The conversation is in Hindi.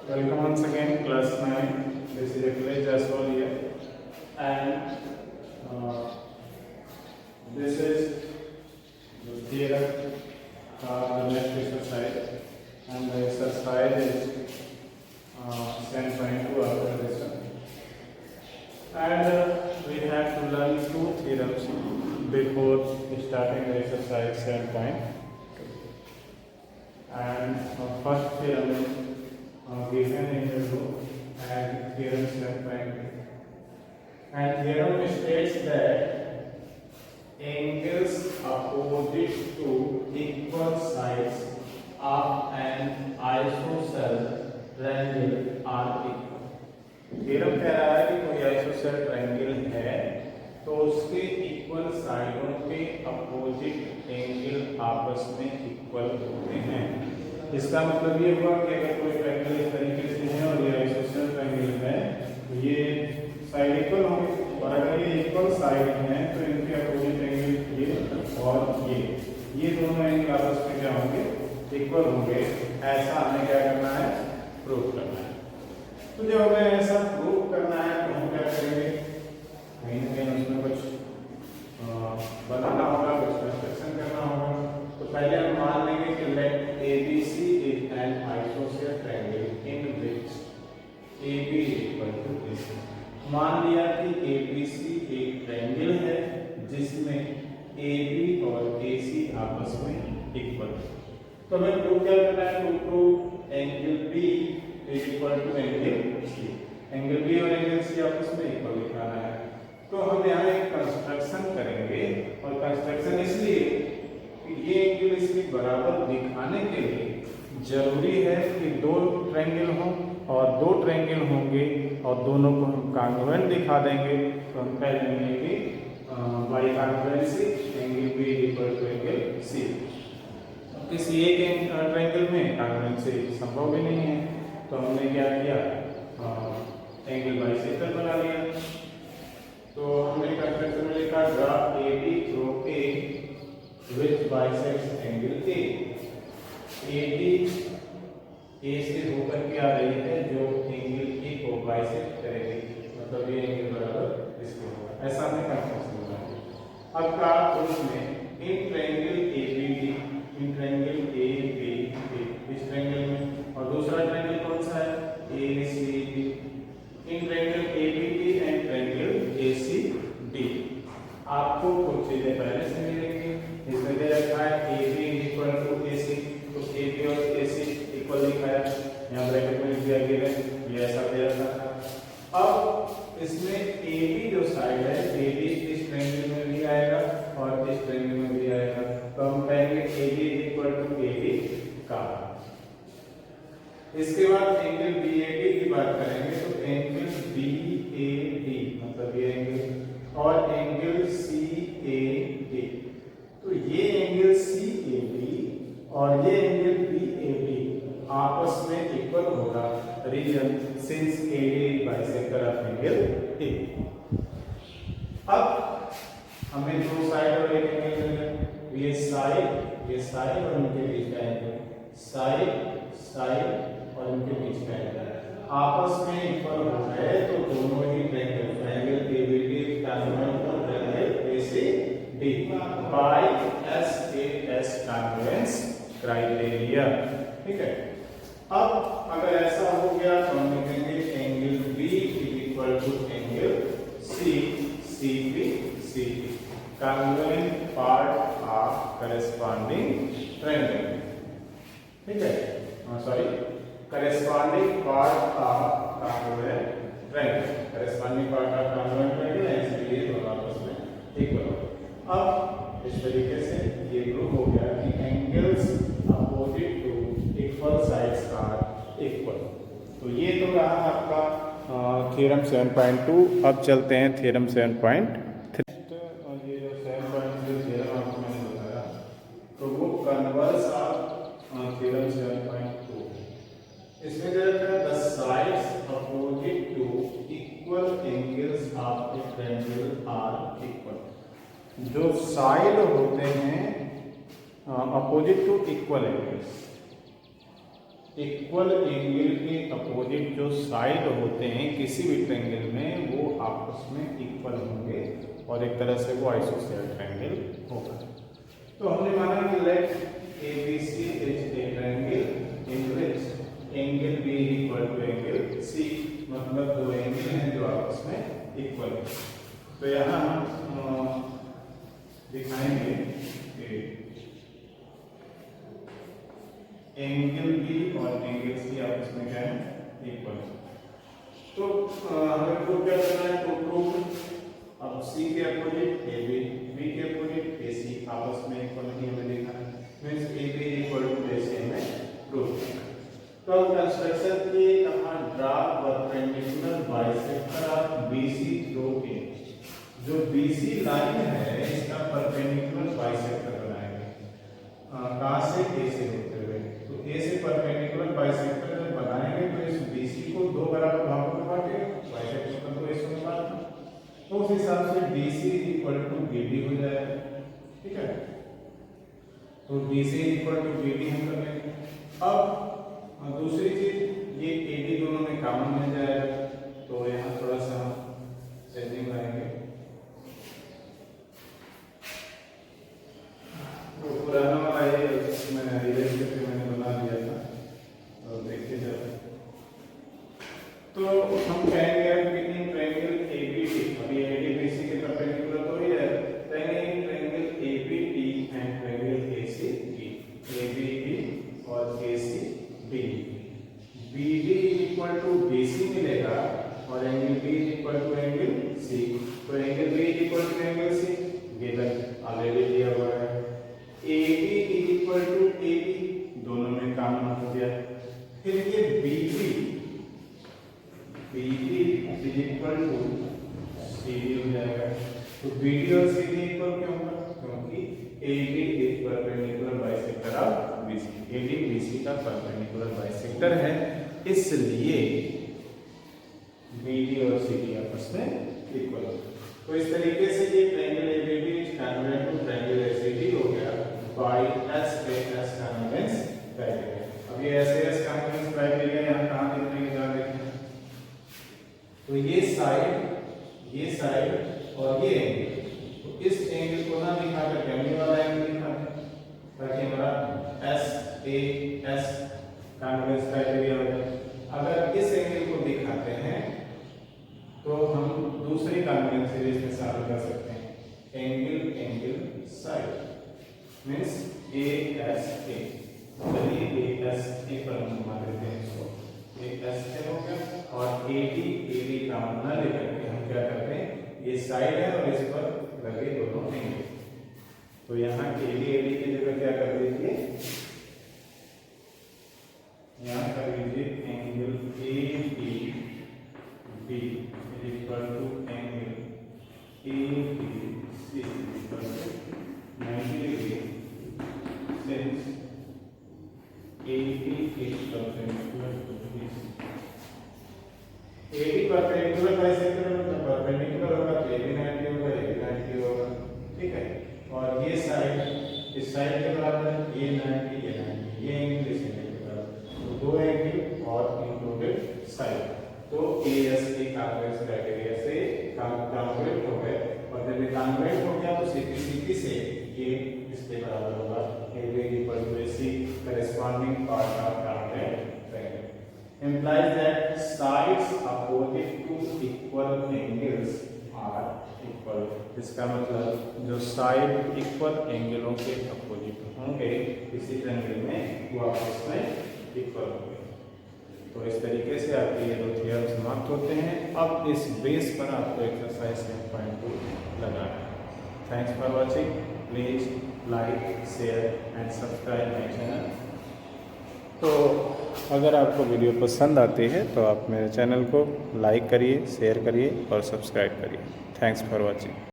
Welcome once again, class 9. This is Akhilesh Jaiswal here, and this is the theorem, the next exercise, and the exercise is 10.2 after this one. And we have to learn two theorems before starting the exercise 7.2. And first theorem is given in the book and theorem 7.2. And theorem states that angles opposite to equal sides of an isosceles triangle are equal. theorem कह रहा है कि कोई isosceles triangle है तो उसके इक्वल साइडों के अपोजिट एंगल आपस में इक्वल होते हैं। इसका मतलब ये हुआ कि अगर कोई ट्रायंगल इस तरीके से है और ये आइसोसेलेस ट्रायंगल है तो ये साइड इक्वल होंगे, और अगर ये इक्वल साइड हैं तो इनके अपोजिट एंगल ये और ये दोनों एंगल आपस में क्या होंगे, इक्वल होंगे। ऐसा हमें क्या करना है, प्रूव करना है। तो जब हमें ऐसा प्रूव करना है तो हम क्या करेंगे, कहीं ना कहीं उसमें कुछ बनाना होगा, कुछ कंस्ट्रक्शन करना होगा। तो पहले हम मान लेंगे कि let ABC is an isosceles triangle in which AB equal to AC। मान लिया कि ABC एक ट्रायंगल है जिसमें AB और AC आपस में इक्वल है। तो हमें प्रूव क्या करना है, to prove angle B is equal to angle C। Angle B और एंगल C आपस में इक्वल दिखाना है। तो हम यहाँ एक कंस्ट्रक्शन करेंगे, और कंस्ट्रक्शन इसलिए कि ये एंगल इसके बराबर दिखाने के लिए जरूरी है कि दो ट्रायंगल हों, और दो ट्रायंगल होंगे और दोनों को हम कॉन्ग्रुएंट दिखा देंगे। तो हम कह लेंगे कि by congruency angle B equal to angle C। किसी एक ट्रायंगल में कॉन्ग्रुएंसी संभव भी नहीं है, तो हमने क्या किया, एंगल बाइसेक्टर बना लिया। तो हमने कंस्ट्रक्शन में लिखा draw AB through A which bisects angle A। AB A से होकर के आ रही है जो एंगल A को बाइसेक्ट करेगी, मतलब ये एंगल बराबर इसके होगा। ऐसा हमने कंस्ट्रक्शन बनाया। अब का उसमें इन ट्रायंगल ABD, इन ट्रायंगल ABD इस ट्रायंगल में, और दूसरा ट्रायंगल कौन सा है, ACD। In triangle ABD and triangle ACD आपको कुछ चीजें पहले से मिलेंगी। इसमें दे रखा है AB इक्वल टू AC, तो AB और AC इक्वल दिखाया, यहाँ ब्रैकेट में लिख दिया गया है, ये ऐसा दे रखा था। अब इसमें AB जो साइड है, AB इस ट्रायंगल में भी आएगा और इस ट्रायंगल में भी आएगा। तो हम कहेंगे AB इक्वल टू AB का। इसके बाद एंगल BAD की बात करेंगे, तो एंगल BAD मतलब ये एंगल, और एंगल CAD। तो ये एंगल CAD और ये एंगल BAD आपस में इक्वल होगा, reason since AD is bisector of angle A। अब हमें दो साइड और एक एंगल मिल गया, ये साइड और उनके बीच का एंगल, साइड और उनके बीच का एंगल आपस में इक्वल हो गए, तो दोनों ही ट्रायंगल ABD कॉन्ग्रुएंट और triangle ACD by SAS congruence criteria. ठीक है। अब अगर ऐसा हो गया तो हम लिखेंगे angle B equal to angle CB congruent part of corresponding triangle. ठीक है, sorry, corresponding part of congruent triangle, corresponding part of congruent triangle है, इसलिए दोनों आपस में इक्वल हो। अब इस तरीके से ये प्रूव हो गया कि angles opposite to equal sides are equal. तो ये तो रहा आपका थ्योरम 7.2। अब चलते हैं थ्योरम 7.3। ये जो 7.3 थ्योरम आपको मैंने बताया, तो वो कन्वर्स ऑफ थ्योरम 7.2। इसमें दे रखा है the sides opposite to equal angles of a triangle are equal. जो साइड होते हैं opposite to equal angles, equal angle के अपोजिट जो साइड होते हैं किसी भी ट्रायंगल में वो आपस में इक्वल होंगे और एक तरह से वो आइसोसेलेस ट्रायंगल होगा। तो हमने माना कि let ABC is a triangle in which angle B equal to angle C, मतलब दो एंगल हैं जो आपस में इक्वल है। तो यहाँ हम दिखाएंगे कि एंगल B और एंगल C आपस में क्या है, इक्वल। तो हमें प्रूव क्या करना है, तो प्रूव अब C के अपोजिट AB, B के अपोजिट AC आपस में इक्वल नहीं हमें देखना है, means AB equal to AC हमें प्रूव करना है। तो हम कंस्ट्रक्शन के कहा draw perpendicular bisector of BC through A, जो BC लाइन है इसका परपेंडिकुलर बाइसेक्टर बनाएंगे। कहां से, A से होते हुए। तो A से परपेंडिकुलर बाइसेक्टर जब बनाएंगे तो इस BC को दो बराबर भागों में बांटेंगे, बाइसेक्टर का तो इसमें बांटना, तो उस हिसाब से BC इक्वल टू BD हो जाएगा। ठीक है, तो BC इक्वल टू BD हम कर लेंगे। अब दूसरी चीज ये AB दोनों में कॉमन मिल जाएगा, तो यहाँ थोड़ा सा चेंजिंग लाएंगे। तो पुराना वाला ये मैंने रिलेट करके मैंने बना दिया था, तो देखिए जरा। तो हम कहेंगे कि इन ट्रायंगल ABD, अभी ADBC के परपेंडिकुलर तो ही है, कहेंगे in triangle ABD and triangle ACB, ABD और ACB, BD equal to BC मिलेगा और angle B equal to angle C। तो angle B equal to angle C given already दिया हुआ है। AB इक्वल टू AB, दोनों में कॉमन हो गया। फिर ये BD इक्वल टू CD हो जाएगा। तो BD और CD इक्वल क्यों होगा, क्योंकि AB is perpendicular bisector of BC, AD BC का परपेंडिकुलर बाइसेक्टर है, इसलिए BD और CD आपस में इक्वल हो। तो इस तरीके से ये triangle ABD is converted to triangle ACD हो गया बाय SAS कन्वर्जेंस क्राइटेरिया। अब ये SAS कन्वर्जेंस क्राइटेरिया यहाँ कहाँ देखने जा रहे हैं, तो ये साइड और ये एंगल, तो इस एंगल को ना दिखाकर कैमरे वाला एंगल दिखाते हैं ताकि हमारा SAS कन्वर्जेंस क्राइटेरिया हो जाए। अगर इस एंगल को दिखाते हैं तो हम दूसरी कन्वर्जेंस सीरीज में शामिल कर सकते हैं, एंगल साइड मींस ASA। चलिए ASA पर हम घुमा देते हैं इसको, ASA हो गया और AD काम ना लेकर के हम क्या करते हैं, ये साइड है और इस पर लगे दोनों एंगल। तो यहाँ AD की जगह क्या कर दीजिए, यहाँ कर दीजिए angle ADB equal to angle ABC equal to 90 degree since AD is perpendicular to BC। AD perpendicular bisector मतलब परपेंडिकुलर होगा तो AB 90 होगा, AB 90 होगा। ठीक है, और ये साइड इस साइड के बराबर है, ये 90 ये 90, ये एंगल इस एंगल के बराबर, तो दो एंगल और इंक्लूडेड साइड, तो ASA कन्वर्जेंस क्राइटेरिया से कॉन्ग्रुएंट हो गए। और जब ये कॉन्ग्रुएंट हो गया तो सीधी से ये इसके बराबर होगा, AB equal to AC corresponding part of congruent triangle implies that sides opposite to equal angles are equal। इसका मतलब जो साइड इक्वल एंगलों के अपोजिट होंगे किसी ट्रायंगल में वो आपस में इक्वल होंगे। तो इस तरीके से आपके ये दो थ्योरम समाप्त होते हैं। अब इस बेस पर आपको एक्सरसाइज 7.2 लगाना है। Thanks for watching, please like share and subscribe my channel. तो अगर आपको वीडियो पसंद आती है तो आप मेरे चैनल को लाइक करिए, शेयर करिए और सब्सक्राइब करिए। Thanks for watching.